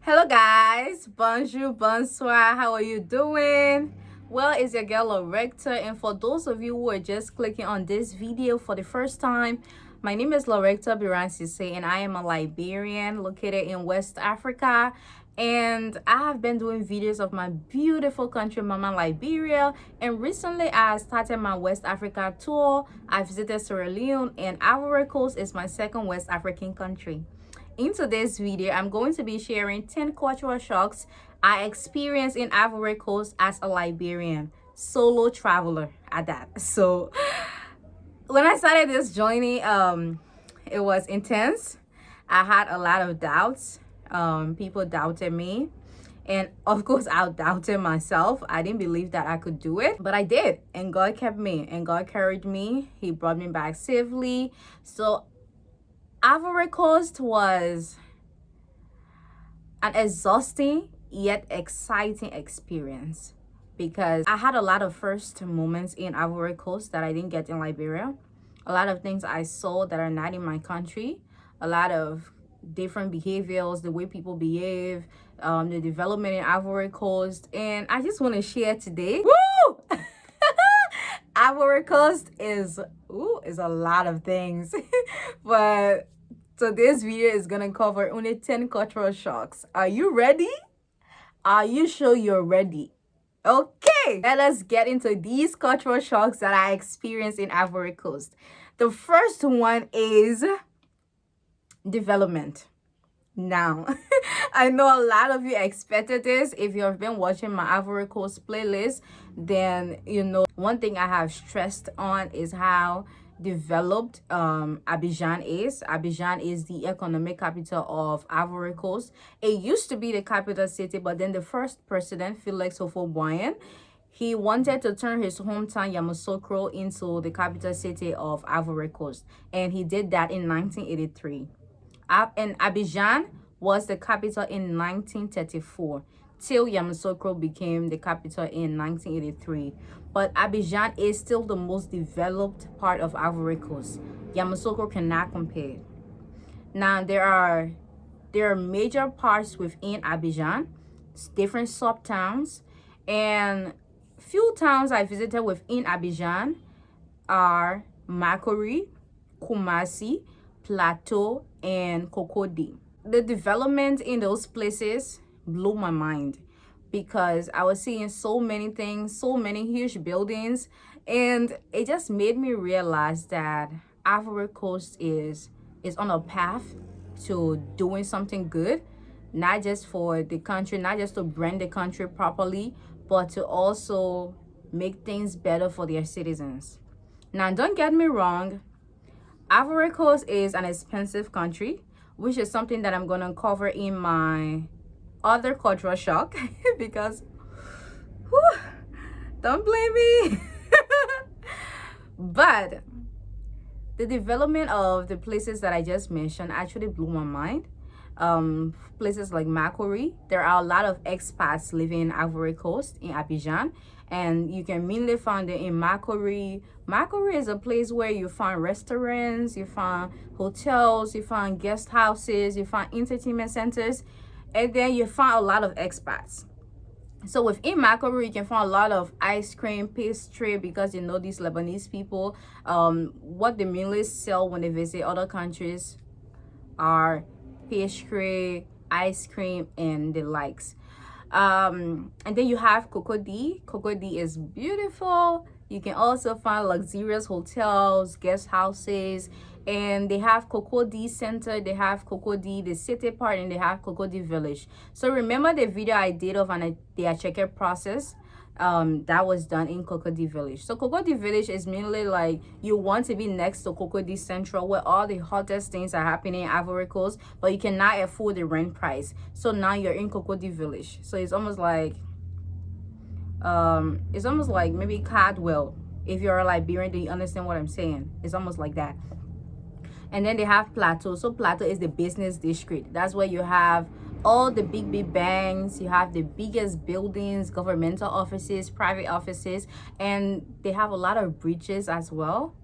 Hello guys, bonjour, bonsoir, how are you doing? Well, it's your girl Lorecta, and for those of you who are just clicking on this video for the first time, my name is Lorecta Biransise and I am a Liberian located in West Africa, and I have been doing videos of my beautiful country, Mama Liberia, and recently I started my West Africa tour. I visited Sierra Leone, and Ivory Coast is my second West African country. In today's video, I'm going to be sharing 10 cultural shocks I experienced in Ivory Coast as a Liberian solo traveler at that. So when I started this journey, it was intense. I had a lot of doubts. People doubted me. And of course, I doubted myself. I didn't believe that I could do it, but I did. And God kept me and God carried me. He brought me back safely. So Ivory Coast was an exhausting yet exciting experience because I had a lot of first moments in Ivory Coast that I didn't get in Liberia. A lot of things I saw that are not in my country. A lot of different behaviors, the way people behave, the development in Ivory Coast. And I just want to share today. Woo! Ivory Coast is a lot of things. But so this video is gonna cover only 10 cultural shocks. Are you ready? Are you sure you're ready? Okay, let us get into these cultural shocks that I experienced in Ivory Coast. The first one is development. Now, I know a lot of you expected this. If you have been watching my Ivory Coast playlist, then you know one thing I have stressed on is how developed Abidjan is. Abidjan is the economic capital of Ivory Coast. It used to be the capital city, but then the first president, Felix Houphouët-Boigny, he wanted to turn his hometown Yamoussoukro into the capital city of Ivory Coast, and he did that in 1983. And Abidjan was the capital in 1934 till Yamoussoukro became the capital in 1983. But Abidjan is still the most developed part of Ivory Coast. Yamoussoukro cannot compare. Now there are major parts within Abidjan, different sub towns, and few towns I visited within Abidjan are Makori, Kumasi, Plateau, and Cocody. The development in those places blew my mind because I was seeing so many things, so many huge buildings, and it just made me realize that Ivory Coast is on a path to doing something good, not just for the country, not just to brand the country properly, but to also make things better for their citizens. Now, don't get me wrong, Ivory Coast is an expensive country, which is something that I'm going to cover in my other cultural shock because, whew, don't blame me. But the development of the places that I just mentioned actually blew my mind. Places like Makori, there are a lot of expats living in Ivory Coast in Abidjan, and you can mainly find it in Makori. Makori is a place where you find restaurants, you find hotels, you find guest houses, you find entertainment centers, and then you find a lot of expats. So within Makori, you can find a lot of ice cream, pastry, because you know these Lebanese people, what they mainly sell when they visit other countries are pastry, ice cream, and the likes. And then you have Cocody. Cocody is beautiful. You can also find luxurious hotels, guest houses, and they have Cocody Center, they have Cocody, the city part, and they have Cocody Village. So remember the video I did of the Acheke process? That was done in Cocody Village. So Cocody Village is mainly like you want to be next to Cocody Central where all the hottest things are happening in Ivory Coast, but you cannot afford the rent price. So now you're in Cocody Village. So it's almost like maybe Cardwell. If you're a Liberian, do you understand what I'm saying? It's almost like that. And then they have Plateau. So Plateau is the business district. That's where you have all the big banks, you have the biggest buildings, governmental offices, private offices, and they have a lot of bridges as well.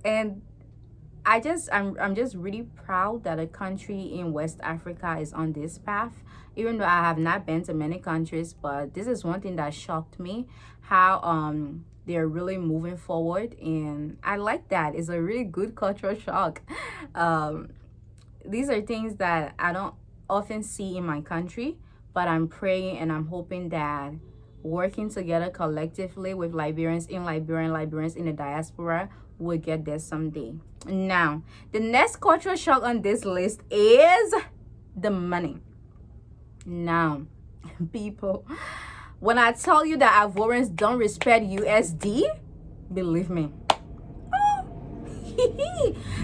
And I'm just really proud that a country in West Africa is on this path. Even though I have not been to many countries, but this is one thing that shocked me, how they're really moving forward, and I like that. It's a really good cultural shock. Um these are things that I don't often see in my country, but I'm praying and I'm hoping that working together collectively with Liberians in Liberia and Liberians in the diaspora will get there someday. Now, the next cultural shock on this list is the money. Now, people, when I tell you that Ivorians don't respect USD, believe me.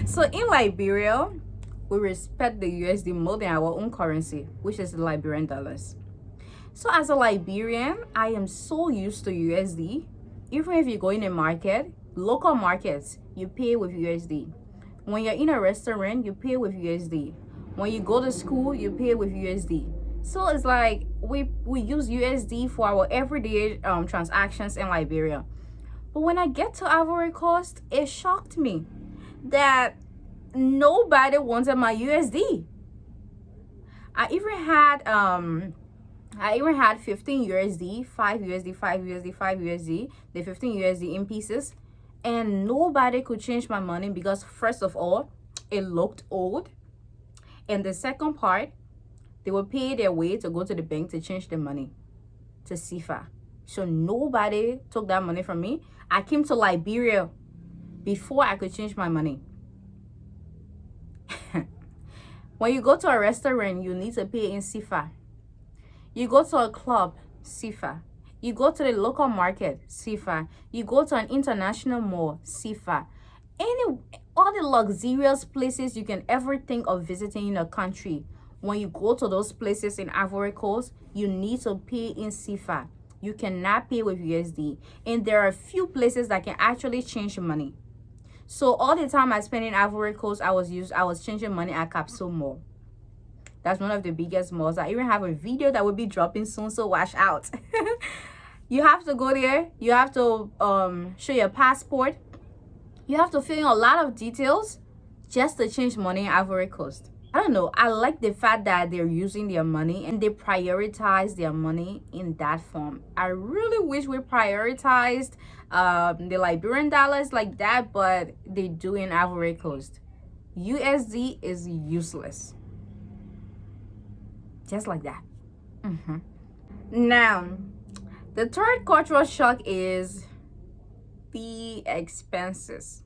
So in Liberia, we respect the USD more than our own currency, which is the Liberian dollars. So as a Liberian, I am so used to USD. Even if you go in a market, local markets, you pay with USD. When you're in a restaurant, you pay with USD. When you go to school, you pay with USD. So it's like we use USD for our everyday transactions in Liberia. But when I get to Ivory Coast, it shocked me that nobody wanted my USD. I even had 15 USD, 5 USD, 5 USD, 5 USD, the 15 USD in pieces, and nobody could change my money because first of all, it looked old. And the second part, they would pay their way to go to the bank to change the money to CFA. So nobody took that money from me. I came to Liberia before I could change my money. When you go to a restaurant, you need to pay in CFA. You go to a club, CFA. You go to the local market, CFA. You go to an international mall, CFA. All the luxurious places you can ever think of visiting in a country, when you go to those places in Ivory Coast, you need to pay in CFA. You cannot pay with USD. And there are a few places that can actually change money. So all the time I spent in Ivory Coast, I was changing money at Capsule Mall. That's one of the biggest malls. I even have a video that will be dropping soon, so watch out. You have to go there. You have to show your passport. You have to fill in a lot of details just to change money in Ivory Coast. I don't know. I like the fact that they're using their money and they prioritize their money in that form. I really wish we prioritized the Liberian dollars like that, but they do in Ivory Coast. USD is useless. Just like that. Now, the third cultural shock is the expenses.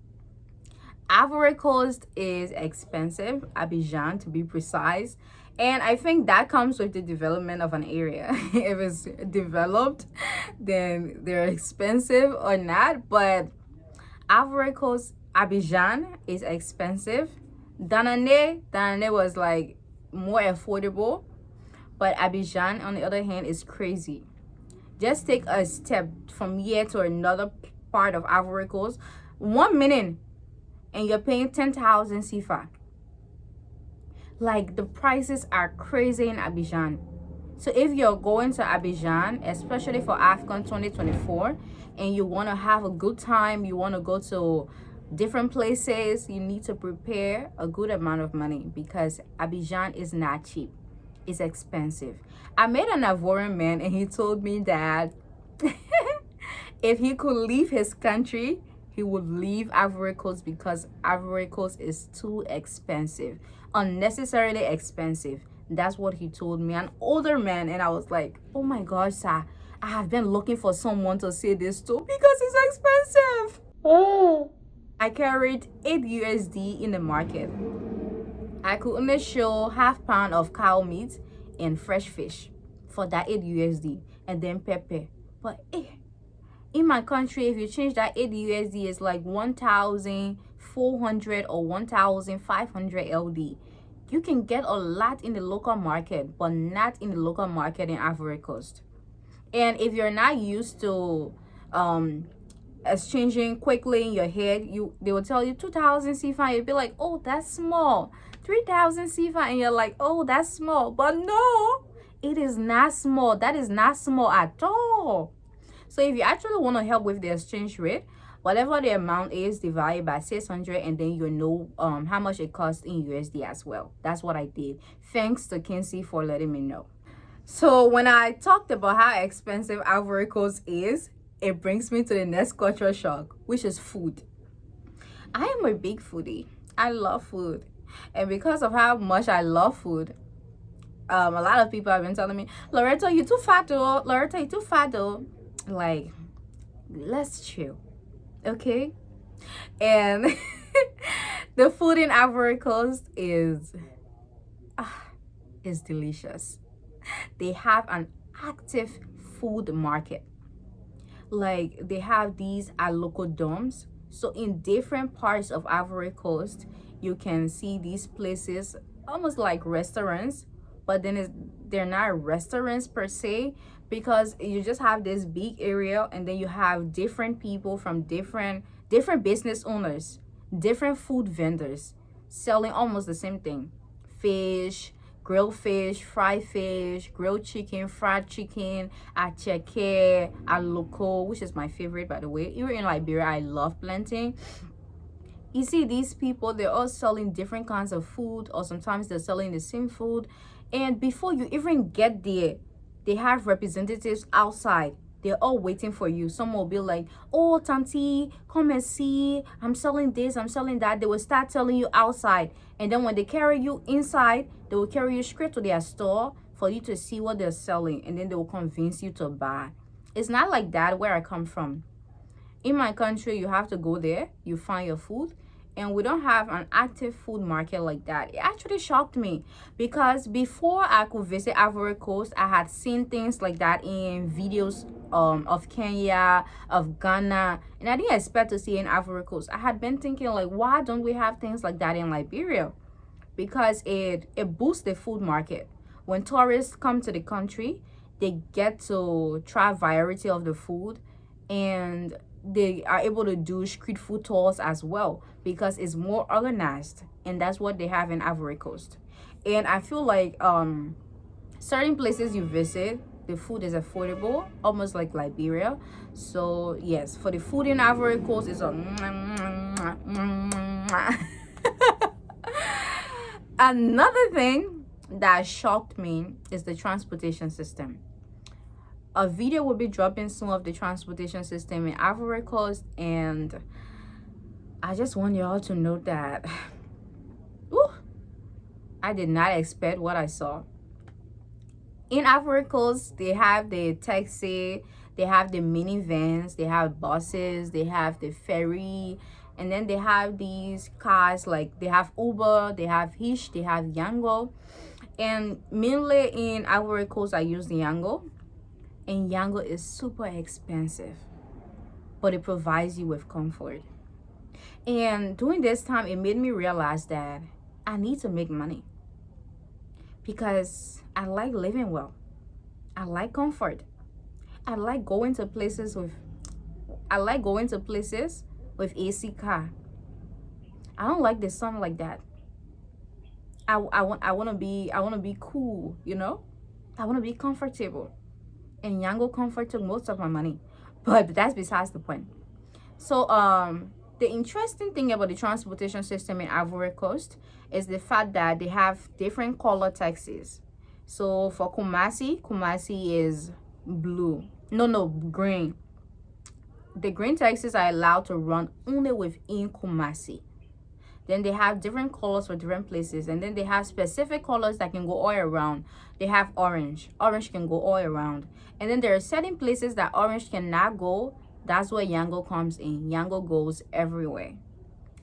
Ivory Coast is expensive, Abidjan to be precise, and I think that comes with the development of an area. If it's developed, then they're expensive or not, but Ivory Coast, Abidjan is expensive. Danane was like more affordable, but Abidjan on the other hand is crazy. Just take a step from here to another part of Ivory Coast, 1 minute, and you're paying 10,000 CFA. Like, the prices are crazy in Abidjan. So if you're going to Abidjan, especially for AFCON 2024, and you want to have a good time, you want to go to different places, you need to prepare a good amount of money because Abidjan is not cheap. It's expensive. I met an Ivorian man and he told me that if he could leave his country, he would leave Ivory Coast because Ivory Coast is too expensive, unnecessarily expensive. That's what he told me, an older man. And I was like, oh my gosh, sir, I have been looking for someone to say this to because it's expensive. I carried 8 USD in the market. I could only show half pound of cow meat and fresh fish for that 8 USD and then pepper. But in my country, if you change that 8 USD, it's like 1,400 or 1,500 LD. You can get a lot in the local market, but not in the local market in Ivory Coast. And if you're not used to exchanging quickly in your head, they will tell you 2,000 CFA. You'll be like, oh, that's small. 3,000 CFA, and you're like, oh, that's small. But no, it is not small. That is not small at all. So if you actually want to help with the exchange rate, Whatever the amount is, divide by 600, and then you know how much it costs in USD as well. That's what I did. Thanks to Kinsey for letting me know. So when I talked about how expensive Ivory Coast is, it brings me to the next culture shock, which is food. I am a big foodie. I love food. And because of how much I love food, a lot of people have been telling me, Loretta, you too fat though. Loretta, you too fat though. Like, let's chill. Okay? And the food in Ivory Coast is delicious. They have an active food market. Like, they have these local domes. So in different parts of Ivory Coast, you can see these places almost like restaurants, but then they're not restaurants per se, because you just have this big area, and then you have different people from different business owners, different food vendors selling almost the same thing: fish, grilled fish, fried fish, grilled chicken, fried chicken, acheke, aloko, which is my favorite, by the way. Even in Liberia, I love plantain. You see, these people, they're all selling different kinds of food, or sometimes they're selling the same food. And before you even get there, they have representatives outside. They're all waiting for you. Someone will be like, oh, Tanti, come and see. I'm selling this, I'm selling that. They will start telling you outside. And then when they carry you inside, they will carry you straight to their store for you to see what they're selling. And then they will convince you to buy. It's not like that where I come from. In my country, you have to go there, you find your food, and we don't have an active food market like that. It actually shocked me, because before I could visit Ivory Coast, I had seen things like that in videos of Kenya, of Ghana, and I didn't expect to see in Ivory Coast. I had been thinking, like, why don't we have things like that in Liberia? Because it boosts the food market. When tourists come to the country, they get to try a variety of the food, and they are able to do street food tours as well, because it's more organized, and that's what they have in Ivory Coast. And I feel like certain places you visit, the food is affordable, almost like Liberia. So yes, for the food in Ivory Coast is a another thing that shocked me is the transportation system. A video will be dropping soon of the transportation system in Ivory Coast, and I just want y'all to know that I did not expect what I saw. In Ivory Coast, they have the taxi, they have the minivans, they have buses, they have the ferry, and then they have these cars, like they have Uber, they have Hish, they have Yango. And mainly in Ivory Coast, I use the Yango. And Yango is super expensive, but it provides you with comfort. And during this time, it made me realize that I need to make money, because I like living well. I like comfort. I like going to places with AC car. I don't like the sun like that. I want to be cool, you know? I want to be comfortable. And Yango Comfort took most of my money, but that's besides the point. So the interesting thing about the transportation system in Ivory Coast is the fact that they have different color taxis. So for Kumasi is blue, no, green. The green taxis are allowed to run only within Kumasi. Then they have different colors for different places. And then they have specific colors that can go all around. They have orange. Orange can go all around. And then there are certain places that orange cannot go. That's where Yango comes in. Yango goes everywhere,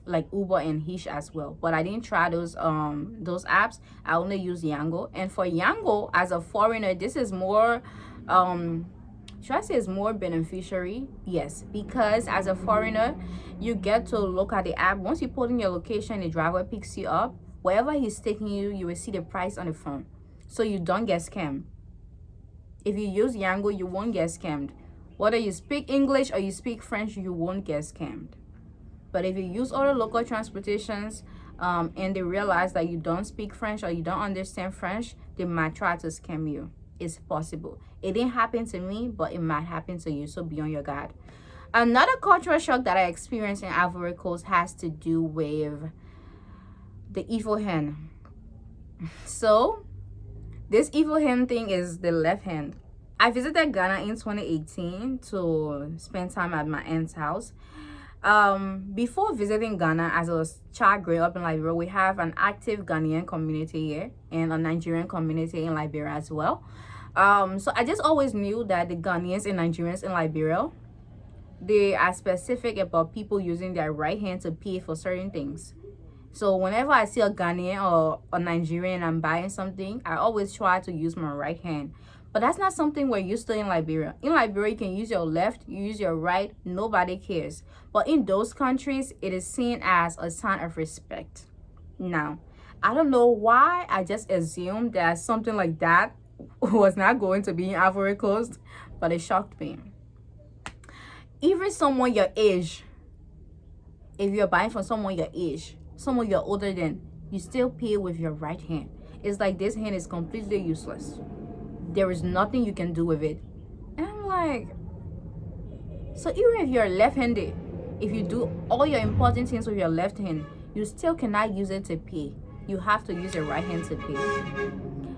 like Uber and Hish as well. But I didn't try those apps. I only use Yango. And for Yango, as a foreigner, this is more should I say it's more beneficiary? Yes, because as a foreigner, you get to look at the app. Once you put in your location, the driver picks you up. Wherever he's taking you, you will see the price on the phone, so you don't get scammed. If you use Yango, you won't get scammed. Whether you speak English or you speak French, you won't get scammed. But if you use other local transportations and they realize that you don't speak French or you don't understand French, they might try to scam you. It's possible. It didn't happen to me, but it might happen to you, so be on your guard. Another cultural shock that I experienced in Ivory Coast has to do with the evil hand. So this evil hand thing is the left hand. I visited Ghana in 2018 to spend time at my aunt's house. Before visiting Ghana, as a child growing up in Liberia, we have an active Ghanaian community here and a Nigerian community in Liberia as well. So I just always knew that the Ghanaians and Nigerians in Liberia, they are specific about people using their right hand to pay for certain things. So whenever I see a Ghanaian or a Nigerian and I'm buying something, I always try to use my right hand. But that's not something we're used to in Liberia. In Liberia, you can use your left, you use your right, nobody cares. But in those countries, it is seen as a sign of respect. Now, I don't know why I just assumed that something like that was not going to be in Ivory Coast, but it shocked me. Even someone your age, if you're buying from someone your age, someone you're older than, you still pay with your right hand. It's like this hand is completely useless. There is nothing you can do with it. And I'm like, so even if you're left-handed, if you do all your important things with your left hand, you still cannot use it to pay. You have to use your right hand to pay.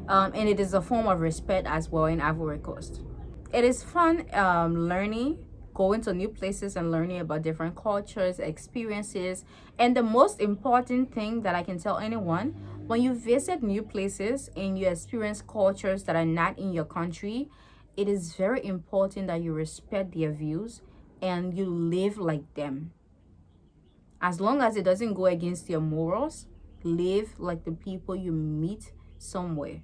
And it is a form of respect as well in Ivory Coast. It is fun learning, going to new places and learning about different cultures, experiences. And the most important thing that I can tell anyone, when you visit new places and you experience cultures that are not in your country, it is very important that you respect their views and you live like them. As long as it doesn't go against your morals, live like the people you meet somewhere.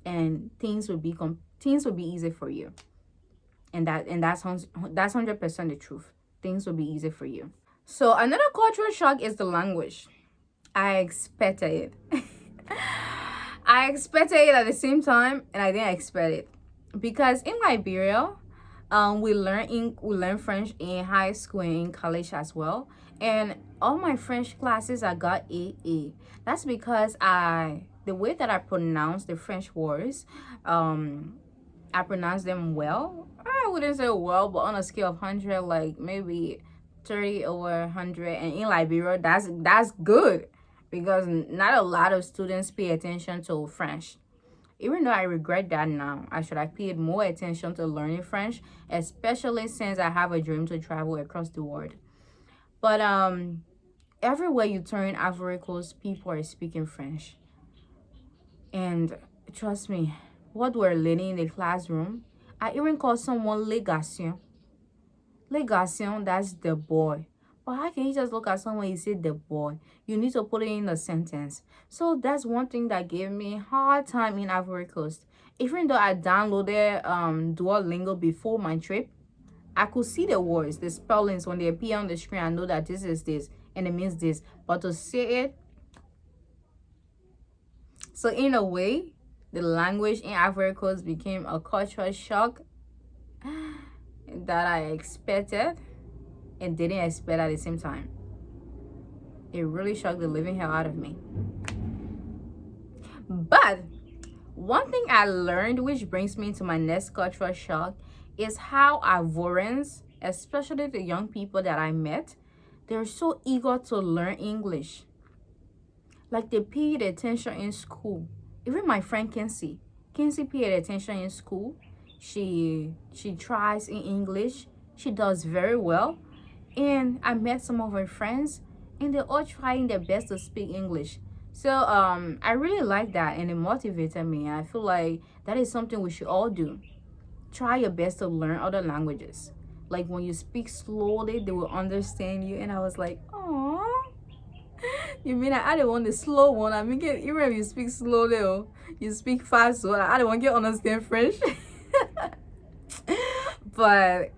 And things will be easy for you. And that's 100% the truth. Things will be easy for you. So another cultural shock is the language. I expected it. I expected it at the same time, and I didn't expect it, because in Liberia, we learn French in high school and in college as well. And all my French classes I got AA. That's because the way that I pronounce the French words, I pronounce them well. I wouldn't say well, but on a scale of 100, like maybe 30 over 100. And in Liberia, that's good, because not a lot of students pay attention to French. Even though I regret that now, I should have paid more attention to learning French, especially since I have a dream to travel across the world. But everywhere you turn Ivory Coast, people are speaking French. And trust me, what we're learning in the classroom, I even call someone les garçons. Les garçons, that's the boy. But how can you just look at someone and say the boy? You need to put it in a sentence. So that's one thing that gave me a hard time in Ivory Coast. Even though I downloaded Duolingo before my trip, I could see the words, the spellings when they appear on the screen. I know that this is this and it means this. But to say it, so in a way, the language in Ivory Coast became a cultural shock that I expected and didn't expect at the same time. It really shocked the living hell out of me. But one thing I learned, which brings me to my next cultural shock, is how Ivorians, especially the young people that I met, they're so eager to learn English. Like they paid attention in school. Even my friend Kinsey paid attention in school. She tries in English. She does very well. And I met some of her friends, and they're all trying their best to speak English. So I really like that, and it motivated me. I feel like that is something we should all do. Try your best to learn other languages. Like when you speak slowly, they will understand you. And I was like, oh, you mean I don't want the slow one? I mean, even if you speak slowly or you speak fast, so I don't want to understand French. But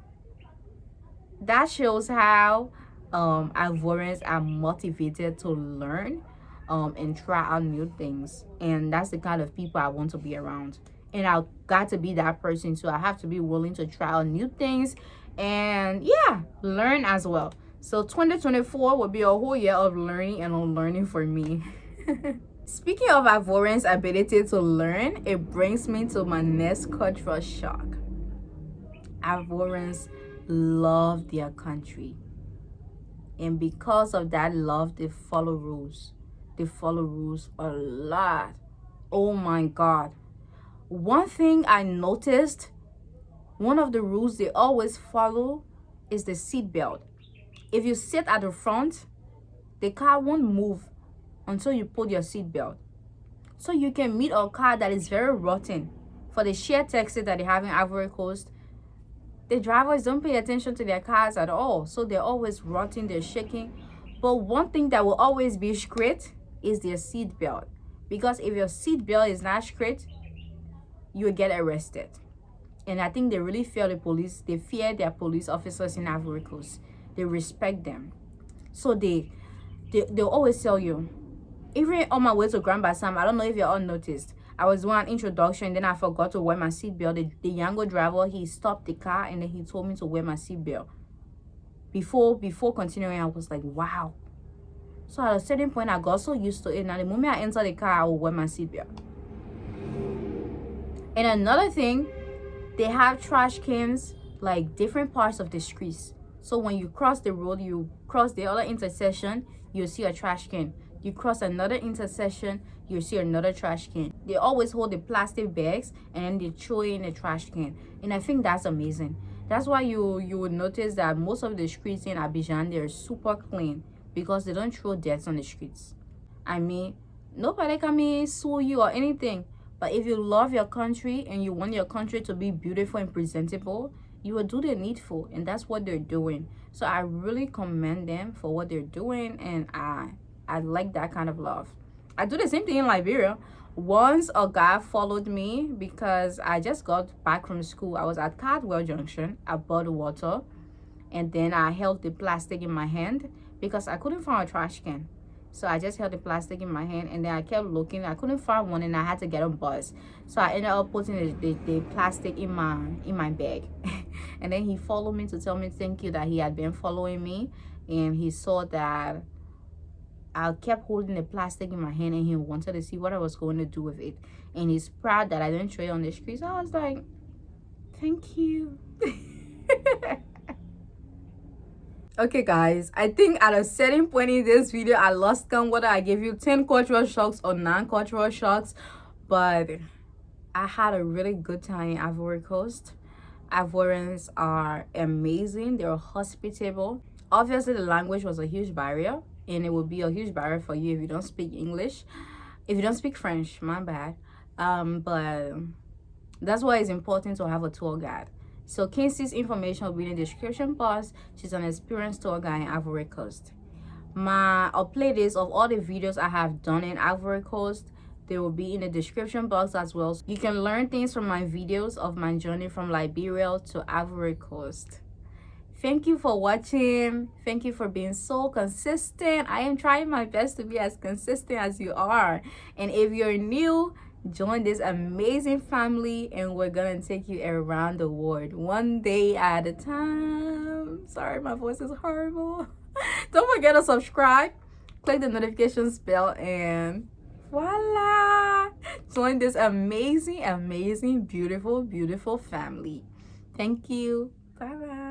that shows how Ivorians are motivated to learn and try out new things. And that's the kind of people I want to be around. And I got to be that person too. I have to be willing to try out new things and yeah, learn as well. So 2024 will be a whole year of learning and unlearning for me. Speaking of Ivorians' ability to learn, it brings me to my next cultural shock. Ivorians love their country, and because of that love, they follow rules. They follow rules a lot. Oh my God. One thing I noticed, one of the rules they always follow is the seat belt. If you sit at the front, the car won't move until you put your seat belt. So you can meet a car that is very rotten. For the shared taxi that they have in Ivory Coast, the drivers don't pay attention to their cars at all. So they're always rotting, they're shaking. But one thing that will always be straight is their seat belt. Because if your seat belt is not straight, you will get arrested. And I think they really fear the police. They fear their police officers in Ivory Coast. They respect them. So they'll always tell you. Even on my way to Grand Bassam, I don't know if you all noticed, I was doing an introduction, then I forgot to wear my seatbelt. The Yango driver, he stopped the car and then he told me to wear my seatbelt. Before continuing, I was like, wow. So at a certain point, I got so used to it. Now the moment I enter the car, I will wear my seatbelt. And another thing, they have trash cans like different parts of the streets. So when you cross the road, you cross the other intersection, you'll see a trash can. You cross another intersection, you see another trash can. They always hold the plastic bags and then they throw it in the trash can. And I think that's amazing. That's why you would notice that most of the streets in Abidjan, they're super clean because they don't throw dirt on the streets. I mean, nobody can sue you or anything. But if you love your country and you want your country to be beautiful and presentable, you will do the needful. And that's what they're doing. So I really commend them for what they're doing. And I like that kind of love. I do the same thing in Liberia. Once a guy followed me because I just got back from school. I was at Cardwell Junction. I bought water. And then I held the plastic in my hand because I couldn't find a trash can. So I just held the plastic in my hand and then I kept looking. I couldn't find one and I had to get on bus. So I ended up putting the plastic in my bag. And then he followed me to tell me thank you, that he had been following me. And he saw that I kept holding the plastic in my hand and he wanted to see what I was going to do with it. And he's proud that I didn't throw it on the street. So I was like, thank you. Okay guys, I think at a certain point in this video I lost count whether I gave you 10 cultural shocks or 9 cultural shocks, but I had a really good time in Ivory Coast. Ivorians are amazing. They're hospitable. Obviously the language was a huge barrier, and it will be a huge barrier for you if you don't speak English, if you don't speak French, my bad. But that's why it's important to have a tour guide. So Kinsey's information will be in the description box. She's an experienced tour guide in Ivory Coast. A playlist of all the videos I have done in Ivory Coast, they will be in the description box as well. You can learn things from my videos of my journey from Liberia to Ivory Coast. Thank you for watching. Thank you for being so consistent. I am trying my best to be as consistent as you are. And if you're new, join this amazing family and we're gonna take you around the world one day at a time. Sorry, my voice is horrible. Don't forget to subscribe, click the notifications bell, and voila, join this amazing beautiful family. Thank you. Bye bye.